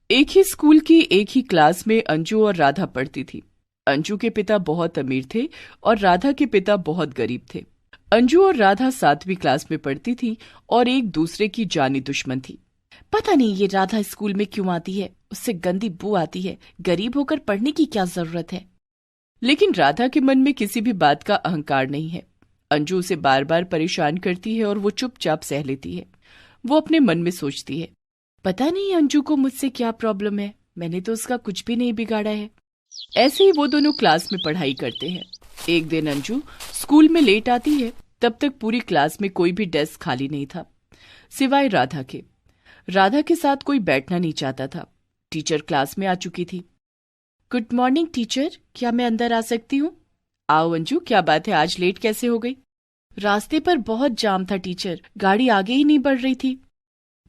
एक ही स्कूल की एक ही क्लास में अंजू और राधा पढ़ती थी। अंजू के पिता बहुत अमीर थे और राधा के पिता बहुत गरीब थे। अंजू और राधा 7वीं क्लास में पढ़ती थी और एक दूसरे की जानी दुश्मन थी। पता नहीं ये राधा स्कूल में क्यों आती है, उससे गंदी बू आती है। गरीब होकर पढ़ने की क्या जरूरत है। लेकिन राधा के मन में किसी भी बात का अहंकार नहीं है। अंजू उसे बार बार परेशान करती है और वो चुपचाप सह लेती है। वो अपने मन में सोचती है, पता नहीं अंजू को मुझसे क्या प्रॉब्लम है, मैंने तो उसका कुछ भी नहीं बिगाड़ा है। ऐसे ही वो दोनों क्लास में पढ़ाई करते हैं। एक दिन अंजू स्कूल में लेट आती है। तब तक पूरी क्लास में कोई भी डेस्क खाली नहीं था, सिवाय राधा के। राधा के साथ कोई बैठना नहीं चाहता था। टीचर क्लास में आ चुकी थी। गुड मॉर्निंग टीचर, क्या मैं अंदर आ सकती हूँ? आओ अंजू, क्या बात है, आज लेट कैसे हो गई? रास्ते पर बहुत जाम था टीचर, गाड़ी आगे ही नहीं बढ़ रही थी।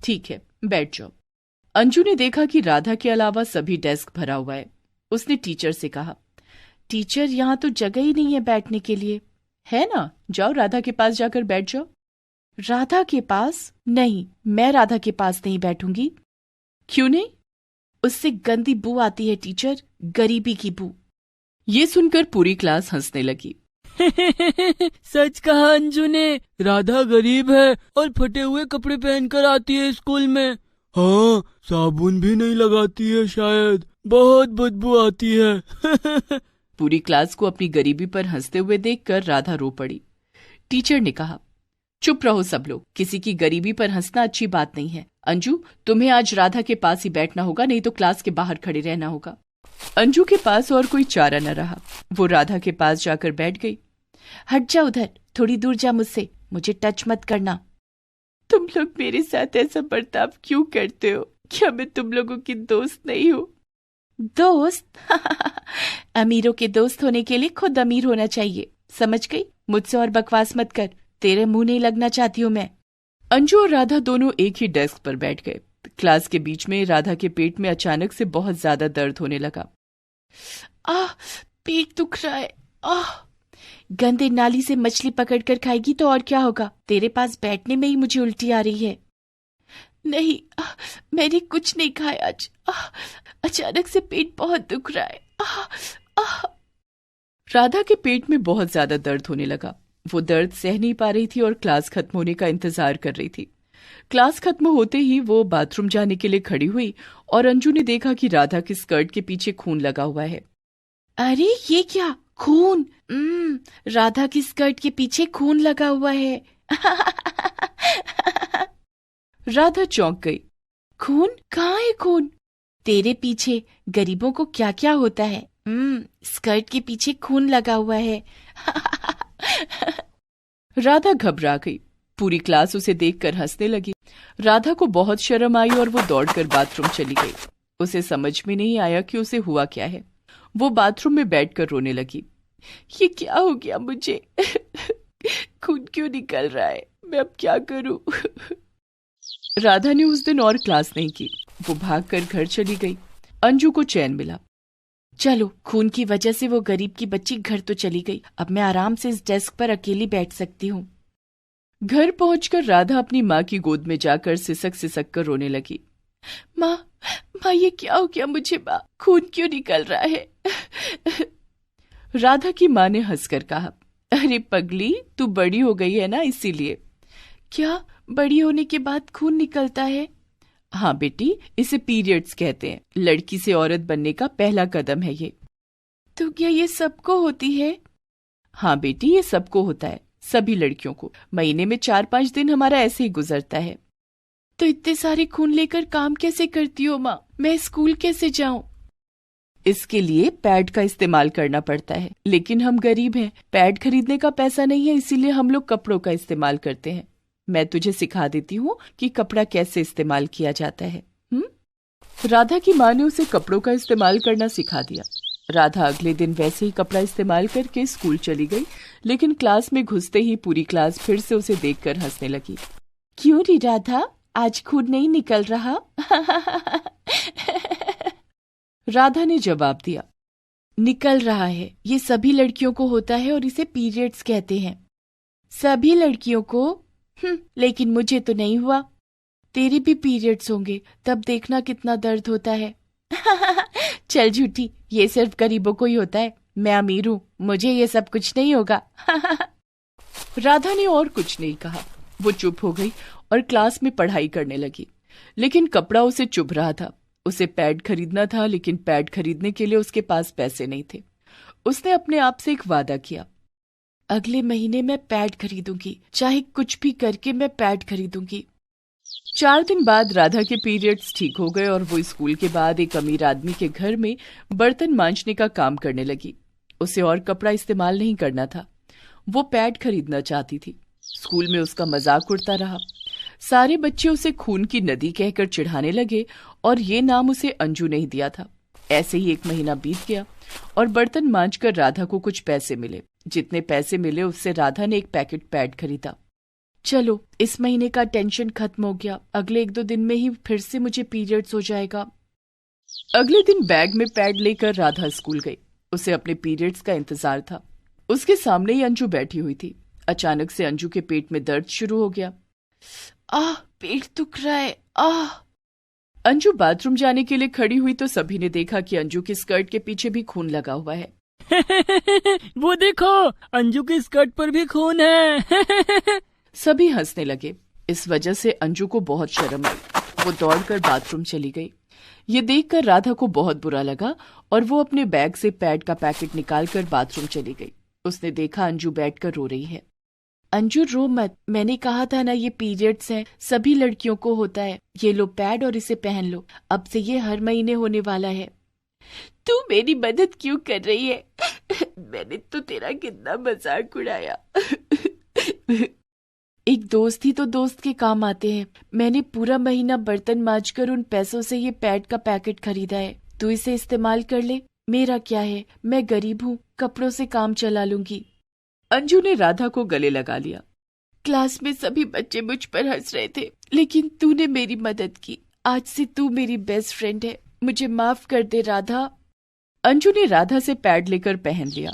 ठीक है, बैठ जाओ। अंजू ने देखा कि राधा के अलावा सभी डेस्क भरा हुआ है। उसने टीचर से कहा, टीचर यहाँ तो जगह ही नहीं है बैठने के लिए। है ना, जाओ राधा के पास जाकर बैठ जाओ। राधा के पास? नहीं, मैं राधा के पास नहीं बैठूंगी। क्यों नहीं? उससे गंदी बू आती है टीचर, गरीबी की बू। ये सुनकर पूरी क्लास हंसने लगी। सच कहा अंजू ने, राधा गरीब है और फटे हुए कपड़े पहनकर आती है स्कूल में। हाँ, साबुन भी नहीं लगाती है शायद, बहुत बदबू आती है। पूरी क्लास को अपनी गरीबी पर हंसते हुए देखकर राधा रो पड़ी। टीचर ने कहा, चुप रहो सब लोग, किसी की गरीबी पर हंसना अच्छी बात नहीं है। अंजू, तुम्हें आज राधा के पास ही बैठना होगा, नहीं तो क्लास के बाहर खड़े रहना होगा। अंजू के पास और कोई चारा न रहा। वो राधा के पास जाकर बैठ गई। हट जा उधर, थोड़ी दूर जा मुझसे, मुझे टच मत करना। तुम लोग मेरे साथ ऐसा बर्ताव क्यों करते हो? क्या मैं तुम लोगों की दोस्त नहीं हूँ? दोस्त? अमीरों के दोस्त होने के लिए खुद अमीर होना चाहिए, समझ गई? मुझसे और बकवास मत कर, तेरे मुंह नहीं लगना चाहती हूँ मैं। अंजू और राधा दोनों एक ही डेस्क पर बैठ गए। क्लास के बीच में राधा के पेट में अचानक से बहुत ज्यादा दर्द होने लगा। आह, पेट दुख रहा है। आह, गंदे नाली से मछली पकड़कर खाएगी तो और क्या होगा? तेरे पास बैठने में ही मुझे उल्टी आ रही है। नहीं, मैंने कुछ नहीं खाया आज। अचानक से पेट बहुत दुख रहा है। राधा के पेट में बहुत ज्यादा दर्द होने लगा। वो दर्द सह नहीं पा रही थी और क्लास खत्म होने का इंतजार कर रही थी। क्लास खत्म होते ही वो बाथरूम जाने के लिए खड़ी हुई और अंजू ने देखा कि राधा के स्कर्ट के पीछे खून लगा हुआ है। अरे ये क्या, खून? राधा की स्कर्ट के पीछे खून लगा हुआ है। राधा चौंक गई। खून? कहाँ है खून? तेरे पीछे गरीबों को क्या क्या होता है। स्कर्ट के पीछे खून लगा हुआ है। राधा घबरा गई। पूरी क्लास उसे देखकर हंसने लगी। राधा को बहुत शर्म आई और वो दौड़कर बाथरूम चली गई। उसे समझ में नहीं आया कि उसे हुआ क्या है। वो बाथरूम में बैठकर रोने लगी। ये क्या हो गया मुझे? खून क्यों निकल रहा है? मैं अब क्या करूं? राधा ने उस दिन और क्लास नहीं की। वो भागकर घर चली गई। अंजू को चैन मिला। चलो, खून की वजह से वो गरीब की बच्ची घर तो चली गई। अब मैं आराम से इस डेस्क पर अकेली बैठ सकती हूँ। घर पहुंचकर राधा अपनी माँ की गोद में जाकर सिसक सिसक कर रोने लगी। माँ, ये क्या हो गया मुझे? माँ, खून क्यों निकल रहा है? राधा की माँ ने हंसकर कहा, अरे पगली, तू बड़ी हो गई है ना, इसीलिए। क्या, बड़ी होने के बाद खून निकलता है? हाँ बेटी, इसे पीरियड्स कहते हैं। लड़की से औरत बनने का पहला कदम है ये। तो क्या ये सबको होती है? हाँ बेटी, ये सबको होता है, सभी लड़कियों को। महीने में 4-5 दिन हमारा ऐसे ही गुजरता है। तो इतने सारे खून लेकर काम कैसे करती हो माँ? मैं स्कूल कैसे जाऊं? इसके लिए पैड का इस्तेमाल करना पड़ता है, लेकिन हम गरीब हैं, पैड खरीदने का पैसा नहीं है, इसीलिए हम लोग कपड़ों का इस्तेमाल करते हैं। मैं तुझे सिखा देती हूँ कि कपड़ा कैसे इस्तेमाल किया जाता है। राधा की माँ ने उसे कपड़ों का इस्तेमाल करना सिखा दिया। राधा अगले दिन वैसे ही कपड़ा इस्तेमाल करके स्कूल चली गई, लेकिन क्लास में घुसते ही पूरी क्लास फिर से उसे देखकर हंसने लगी। क्यों री राधा, आज खून नहीं निकल रहा? राधा ने जवाब दिया, निकल रहा है। ये सभी लड़कियों को होता है और इसे पीरियड्स कहते हैं। सभी लड़कियों को? लेकिन मुझे तो नहीं हुआ। तेरे भी पीरियड्स होंगे, तब देखना कितना दर्द होता है। चल झूठी, ये सिर्फ गरीबों को ही होता है, मैं अमीर हूँ, मुझे ये सब कुछ नहीं होगा। राधा ने और कुछ नहीं कहा। वो चुप हो गई और क्लास में पढ़ाई करने लगी। लेकिन कपड़ा उसे चुभ रहा था। उसे पैड खरीदना था, लेकिन पैड खरीदने के लिए उसके पास पैसे नहीं थे। उसने अपने आप से एक वादा किया, अगले महीने मैं पैड खरीदूंगी, चाहे कुछ भी करके मैं पैड खरीदूंगी। 4 दिन बाद राधा के पीरियड्स ठीक हो गए और वो स्कूल के बाद एक अमीर आदमी के घर में बर्तन मांजने का काम करने लगी। उसे और कपड़ा इस्तेमाल नहीं करना था। वो पैड खरीदना चाहती थी। स्कूल में उसका मजाक उड़ता रहा। सारे बच्चे उसे खून की नदी कहकर चिढ़ाने लगे और ये नाम उसे अंजू नहीं दिया था। ऐसे ही 1 महीना बीत गया और बर्तन मांजकर राधा को कुछ पैसे मिले। जितने पैसे मिले उससे राधा ने एक पैकेट पैड खरीदा। चलो, इस महीने का टेंशन खत्म हो गया, अगले 1-2 दिन में ही फिर से मुझे पीरियड्स हो जाएगा। अगले दिन बैग में पैड लेकर राधा स्कूल गई। उसे अपने पीरियड्स का इंतजार था। उसके सामने ही अंजू बैठी हुई थी। अचानक से अंजू के पेट में दर्द शुरू हो गया। आह, पेट दुख रहा है, आह। अंजू बाथरूम जाने के लिए खड़ी हुई तो सभी ने देखा कि अंजू की स्कर्ट के पीछे भी खून लगा हुआ है। वो देखो, अंजू की स्कर्ट पर भी खून है। सभी हंसने लगे। इस वजह से अंजू को बहुत शर्म आई। वो दौड़कर बाथरूम चली गई। ये देखकर राधा को बहुत बुरा लगा और वो अपने बैग से पैड का पैकेट निकालकर बाथरूम चली गई। उसने देखा अंजू बैठकर रो रही है। अंजू रो मत, मैंने कहा था ना, ये पीरियड्स है, सभी लड़कियों को होता है। ये लो पैड और इसे पहन लो, अब से ये हर महीने होने वाला है। तू मेरी मदद क्यों कर रही है? मैंने तो तेरा कितना मजाक उड़ाया। एक दोस्त ही तो दोस्त के काम आते हैं। मैंने पूरा महीना बर्तन मांजकर उन पैसों से ये पैड का पैकेट खरीदा है। तू इसे इस्तेमाल कर ले, मेरा क्या है, मैं गरीब हूँ, कपड़ों से काम चला लूंगी। अंजू ने राधा को गले लगा लिया। क्लास में सभी बच्चे मुझ पर हंस रहे थे, लेकिन तूने मेरी मदद की। आज से तू मेरी बेस्ट फ्रेंड है, मुझे माफ कर दे राधा। अंजू ने राधा से पैड लेकर पहन लिया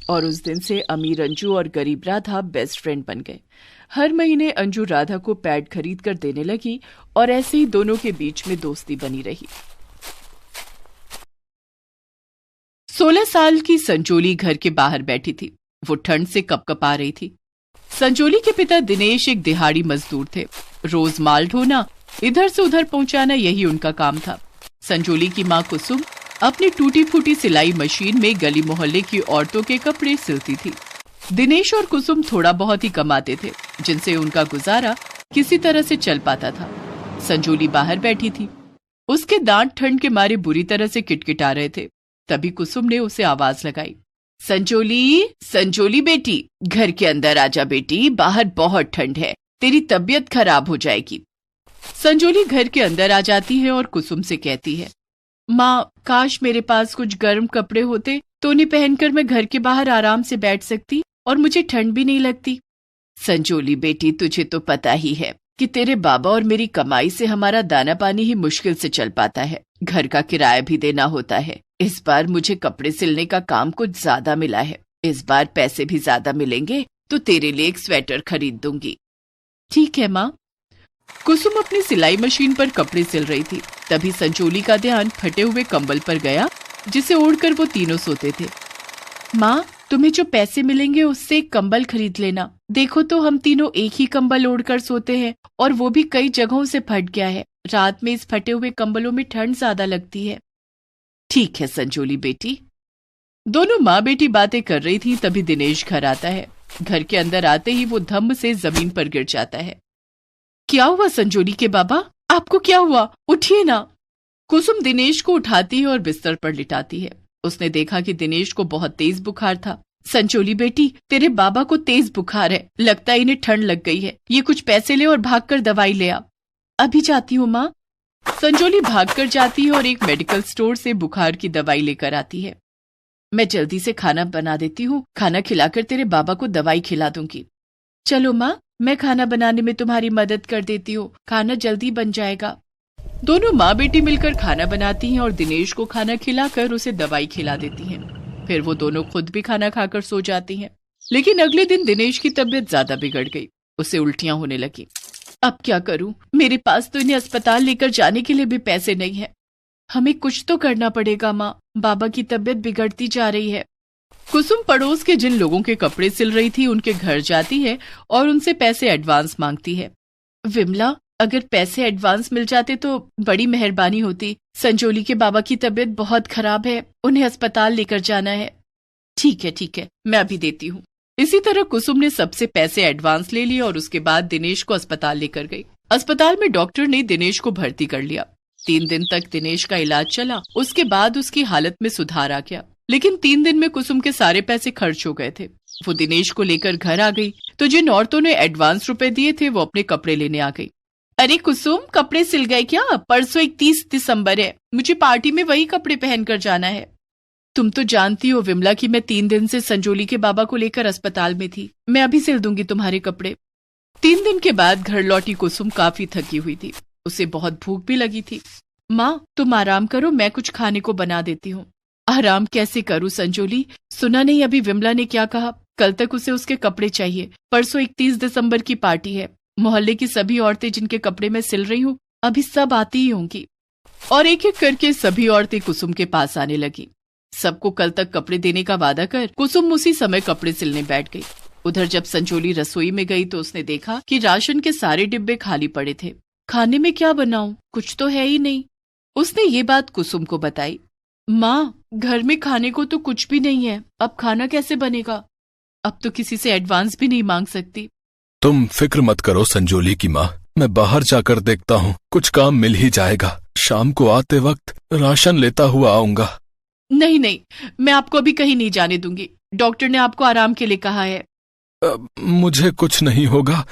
और उस दिन से अमीर अंजू और गरीब राधा बेस्ट फ्रेंड बन गए। हर महीने अंजू राधा को पैड खरीद कर देने लगी और ऐसे ही दोनों के बीच में दोस्ती बनी रही। 16 साल की संजोली घर के बाहर बैठी थी। वो ठंड से कपकपा रही थी। संजोली के पिता दिनेश एक दिहाड़ी मजदूर थे। रोज माल ढोना, इधर से उधर पहुंचाना, यही उनका काम था। संजोली की माँ कुसुम अपनी टूटी फूटी सिलाई मशीन में गली मोहल्ले की औरतों के कपड़े सिलती थी। दिनेश और कुसुम थोड़ा बहुत ही कमाते थे, जिनसे उनका गुजारा किसी तरह से चल पाता था। संजोली बाहर बैठी थी। उसके दांत ठंड के मारे बुरी तरह से किटकिटा रहे थे। तभी कुसुम ने उसे आवाज लगाई, संजोली, संजोली बेटी, घर के अंदर आजा बेटी, बाहर बहुत ठंड है, तेरी तबीयत खराब हो जाएगी। संजोली घर के अंदर आ जाती है और कुसुम से कहती है, माँ, काश मेरे पास कुछ गर्म कपड़े होते तो उन्हें पहनकर मैं घर के बाहर आराम से बैठ सकती और मुझे ठंड भी नहीं लगती। संजोली बेटी, तुझे तो पता ही है कि तेरे बाबा और मेरी कमाई से हमारा दाना पानी ही मुश्किल से चल पाता है। घर का किराया भी देना होता है। इस बार मुझे कपड़े सिलने का काम कुछ ज्यादा मिला है। इस बार पैसे भी ज्यादा मिलेंगे तो तेरे लिए एक स्वेटर खरीद दूंगी। ठीक है माँ। कुसुम अपनी सिलाई मशीन पर कपड़े सिल रही थी। तभी संजोली का ध्यान फटे हुए कंबल पर गया, जिसे ओढ़कर वो तीनों सोते थे। माँ, तुम्हें जो पैसे मिलेंगे उससे एक कंबल खरीद लेना। देखो तो हम तीनों एक ही कंबल ओढ़कर सोते हैं और वो भी कई जगहों से फट गया है। रात में इस फटे हुए कंबलों में ठंड ज्यादा लगती है। ठीक है संजोली बेटी। दोनों माँ बेटी बातें कर रही थी, तभी दिनेश घर आता है। घर के अंदर आते ही वो धम्म से जमीन पर गिर जाता है। क्या हुआ संजोली के बाबा, आपको क्या हुआ? उठिए ना। कुसुम दिनेश को उठाती है और बिस्तर पर लिटाती है। उसने देखा कि दिनेश को बहुत तेज बुखार था। संजोली बेटी, तेरे बाबा को तेज बुखार है, लगता है इन्हें ठंड लग गई है। ये कुछ पैसे ले और भागकर दवाई ले आ। अभी जाती हूँ माँ। संजोली भागकर जाती है और एक मेडिकल स्टोर से बुखार की दवाई लेकर आती है। मैं जल्दी से खाना बना देती हूँ, खाना खिलाकर तेरे बाबा को दवाई खिला दूंगी। चलो माँ, मैं खाना बनाने में तुम्हारी मदद कर देती हूँ, खाना जल्दी बन जाएगा। दोनों माँ बेटी मिलकर खाना बनाती हैं और दिनेश को खाना खिलाकर उसे दवाई खिला देती हैं। फिर वो दोनों खुद भी खाना खाकर सो जाती हैं। लेकिन अगले दिन दिनेश की तबीयत ज्यादा बिगड़ गई। उसे उल्टियां होने लगी। अब क्या करूं? मेरे पास तो इन्हें अस्पताल लेकर जाने के लिए भी पैसे नहीं है। हमें कुछ तो करना पड़ेगा माँ, बाबा की तबीयत बिगड़ती जा रही है। कुसुम पड़ोस के जिन लोगों के कपड़े सिल रही थी उनके घर जाती है और उनसे पैसे एडवांस मांगती है। विमला, अगर पैसे एडवांस मिल जाते तो बड़ी मेहरबानी होती। संजोली के बाबा की तबीयत बहुत खराब है, उन्हें अस्पताल लेकर जाना है। ठीक है, मैं अभी देती हूँ। इसी तरह कुसुम ने सबसे पैसे एडवांस ले लिए और उसके बाद दिनेश को अस्पताल लेकर गई। अस्पताल में डॉक्टर ने दिनेश को भर्ती कर लिया। 3 दिन तक दिनेश का इलाज चला। उसके बाद उसकी हालत में सुधार आ गया, लेकिन 3 दिन में कुसुम के सारे पैसे खर्च हो गए थे। वो दिनेश को लेकर घर आ गई तो जिन औरतों ने एडवांस रुपए दिए थे वो अपने कपड़े लेने आ गई। अरे कुसुम, कपड़े सिल गए क्या? परसों 31 दिसंबर है, मुझे पार्टी में वही कपड़े पहनकर जाना है। तुम तो जानती हो विमला कि मैं 3 दिन से संजोली के बाबा को लेकर अस्पताल में थी। मैं अभी सिल दूंगी तुम्हारे कपड़े। 3 दिन के बाद घर लौटी कुसुम काफी थकी हुई थी। उसे बहुत भूख भी लगी थी। माँ, तुम आराम करो, मैं कुछ खाने को बना देती हूँ। आराम कैसे करूँ संजोली? सुना नहीं अभी विमला ने क्या कहा? कल तक उसे उसके कपड़े चाहिए। परसों 31 दिसंबर की पार्टी है। मोहल्ले की सभी औरतें जिनके कपड़े मैं सिल रही हूँ अभी सब आती ही होंगी। और एक एक करके सभी औरतें कुसुम के पास आने लगी। सबको कल तक कपड़े देने का वादा कर कुसुम उसी समय कपड़े सिलने बैठ गई। उधर जब संजोली रसोई में गई तो उसने देखा कि राशन के सारे डिब्बे खाली पड़े थे। खाने में क्या बनाऊं? कुछ तो है ही नहीं। उसने ये बात कुसुम को बताई। माँ, घर में खाने को तो कुछ भी नहीं है, अब खाना कैसे बनेगा? अब तो किसी से एडवांस भी नहीं मांग सकती। तुम फिक्र मत करो संजोली की माँ, मैं बाहर जाकर देखता हूँ, कुछ काम मिल ही जाएगा। शाम को आते वक्त राशन लेता हुआ आऊंगा। नहीं, मैं आपको अभी कहीं नहीं जाने दूंगी। डॉक्टर ने आपको आराम के लिए कहा है। मुझे कुछ नहीं होगा,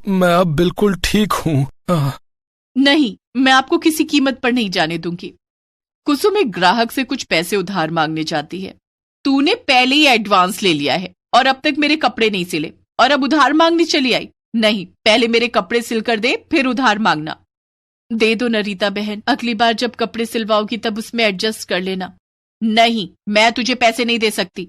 मैं अब बिल्कुल ठीक हूँ। नहीं, मैं आपको किसी कीमत पर नहीं जाने दूंगी। कुसुम एक ग्राहक से कुछ पैसे उधार मांगने जाती है। तूने पहले ही एडवांस ले लिया है और अब तक मेरे कपड़े नहीं सिले और अब उधार मांगने चली आई। नहीं, पहले मेरे कपड़े सिल कर दे, फिर उधार मांगना। दे दो न रीता बहन, अगली बार जब कपड़े सिलवाओगी तब उसमें एडजस्ट कर लेना। नहीं, मैं तुझे पैसे नहीं दे सकती।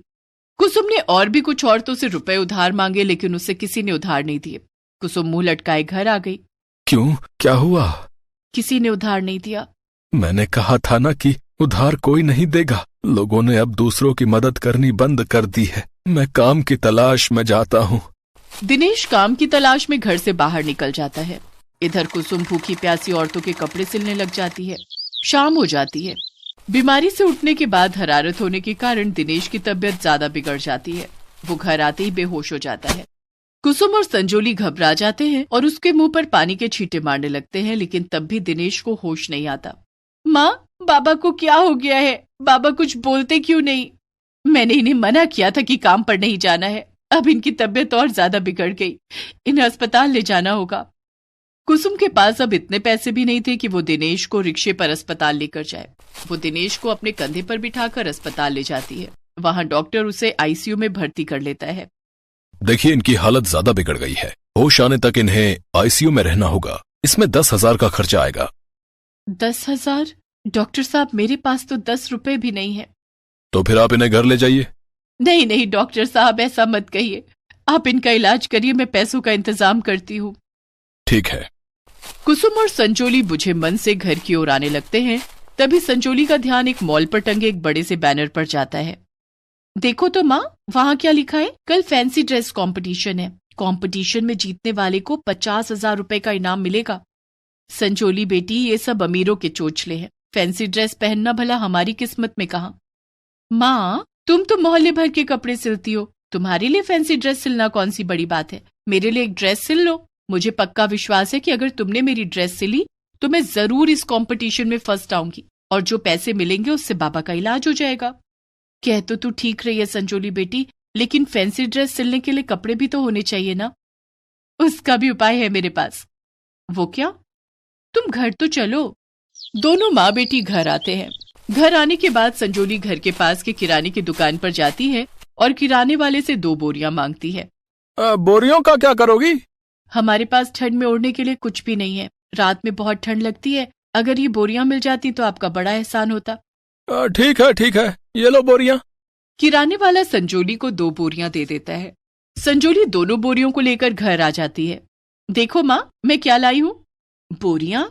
कुसुम ने और भी कुछ औरतों से रुपए उधार मांगे, लेकिन उसे किसी ने उधार नहीं दिए। कुसुम मुंह लटकाए घर आ गई। क्यों, क्या हुआ? किसी ने उधार नहीं दिया। मैंने कहा था ना कि उधार कोई नहीं देगा। लोगों ने अब दूसरों की मदद करनी बंद कर दी है। मैं काम की तलाश में जाता हूँ। दिनेश काम की तलाश में घर से बाहर निकल जाता है। इधर कुसुम भूखी प्यासी औरतों के कपड़े सिलने लग जाती है। शाम हो जाती है। बीमारी से उठने के बाद हरारत होने के कारण दिनेश की तबीयत ज्यादा बिगड़ जाती है। वो घर आते ही बेहोश हो जाता है। कुसुम और संजोली घबरा जाते हैं और उसके मुंह पर पानी के छींटे मारने लगते हैं, लेकिन तब भी दिनेश को होश नहीं आता। माँ, बाबा को क्या हो गया है? बाबा कुछ बोलते क्यों नहीं? मैंने इन्हें मना किया था कि काम पर नहीं जाना है। अब इनकी तबीयत और ज्यादा बिगड़ गई। इन्हें अस्पताल ले जाना होगा। कुसुम के पास अब इतने पैसे भी नहीं थे कि वो दिनेश को रिक्शे पर अस्पताल लेकर जाए। वो दिनेश को अपने कंधे पर बिठाकर अस्पताल ले जाती है। वहाँ डॉक्टर उसे आईसीयू में भर्ती कर लेता है। देखिए, इनकी हालत ज्यादा बिगड़ गई है। होश आने तक इन्हें आईसीयू में रहना होगा। इसमें 10,000 का खर्चा आएगा। 10,000? डॉक्टर साहब, मेरे पास तो 10 रुपए भी नहीं है। तो फिर आप इन्हें घर ले जाइए। नहीं डॉक्टर साहब, ऐसा मत कहिए। आप इनका इलाज करिए, मैं पैसों का इंतजाम करती हूँ। ठीक है। कुसुम और संजोली बुझे मन से घर की ओर आने लगते हैं। तभी संजोली का ध्यान एक मॉल पर टंगे एक बड़े से बैनर पर जाता है। देखो तो माँ, वहाँ क्या लिखा है? कल फैंसी ड्रेस कंपटीशन है। कंपटीशन में जीतने वाले को 50,000 रुपए का इनाम मिलेगा। संजोली बेटी, ये सब अमीरों के चोचले हैं। फैंसी ड्रेस पहनना भला हमारी किस्मत में कहाँ। माँ, तुम तो मोहल्ले भर के कपड़े सिलती हो, तुम्हारे लिए फैंसी ड्रेस सिलना कौन सी बड़ी बात है। मेरे लिए एक ड्रेस सिल लो। मुझे पक्का विश्वास है कि अगर तुमने मेरी ड्रेस सिली तो मैं जरूर इस कंपटीशन में फर्स्ट आऊंगी और जो पैसे मिलेंगे उससे बाबा का इलाज हो जाएगा। कह तो तू ठीक रही है संजोली बेटी, लेकिन फैंसी ड्रेस सिलने के लिए कपड़े भी तो होने चाहिए ना। उसका भी उपाय है मेरे पास। वो क्या? तुम घर तो चलो। दोनों माँ बेटी घर आते हैं। घर आने के बाद संजोली घर के पास के किराने की दुकान पर जाती है और किराने वाले से 2 बोरियां मांगती है। बोरियों का क्या करोगी? हमारे पास ठंड में ओढ़ने के लिए कुछ भी नहीं है। रात में बहुत ठंड लगती है। अगर ये बोरियां मिल जाती तो आपका बड़ा एहसान होता। ठीक है, ये लो बोरियां। किराने वाला संजोली को 2 बोरियां दे देता है। संजोली दोनों बोरियों को लेकर घर आ जाती है। देखो माँ, मैं क्या लाई हूँ। बोरियां?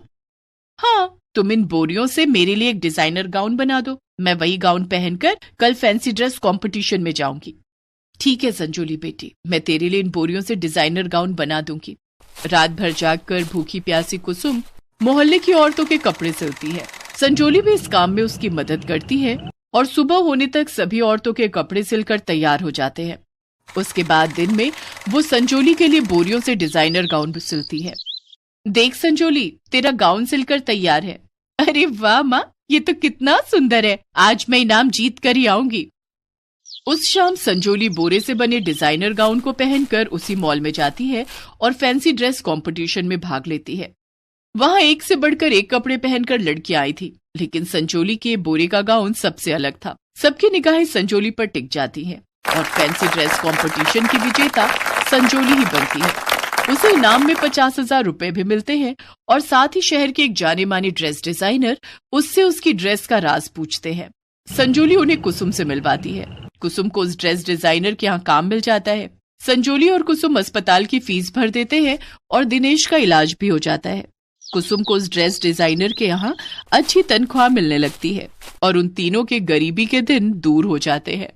हाँ, तुम इन बोरियों से मेरे लिए एक डिजाइनर गाउन बना दो। मैं वही गाउन पहनकर कल फैंसी ड्रेस कंपटीशन में जाऊंगी। ठीक है संजोली बेटी, मैं तेरे लिए इन बोरियों से डिजाइनर गाउन बना दूंगी। रात भर जागकर भूखी प्यासी कुसुम मोहल्ले की औरतों के कपड़े सिलती है। संजोली भी इस काम में उसकी मदद करती है और सुबह होने तक सभी औरतों के कपड़े सिलकर तैयार हो जाते हैं। उसके बाद दिन में वो संजोली के लिए बोरियों से डिजाइनर गाउन भी सिलती है। देख संजोली, तेरा गाउन सिलकर तैयार है। अरे वाह माँ, ये तो कितना सुंदर है। आज मैं इनाम जीत कर ही आऊंगी। उस शाम संजोली बोरे से बने डिजाइनर गाउन को पहनकर उसी मॉल में जाती है और फैंसी ड्रेस कंपटीशन में भाग लेती है। वहां एक से बढ़कर एक कपड़े पहनकर लड़कियां आई थी, लेकिन संजोली के बोरे का गाउन सबसे अलग था। सबकी निगाहें संजोली पर टिक जाती हैं और फैंसी ड्रेस कंपटीशन की विजेता संजोली ही बनती है। उसे इनाम में 50,000 रुपए भी मिलते हैं और साथ ही शहर के एक जाने माने ड्रेस डिजाइनर उससे उसकी ड्रेस का राज पूछते हैं। संजोली उन्हें कुसुम से मिलवाती है। कुसुम को उस ड्रेस डिजाइनर के यहाँ काम मिल जाता है। संजोली और कुसुम अस्पताल की फीस भर देते हैं और दिनेश का इलाज भी हो जाता है। कुसुम को उस ड्रेस डिजाइनर के यहाँ अच्छी तनख्वाह मिलने लगती है और उन तीनों के गरीबी के दिन दूर हो जाते हैं।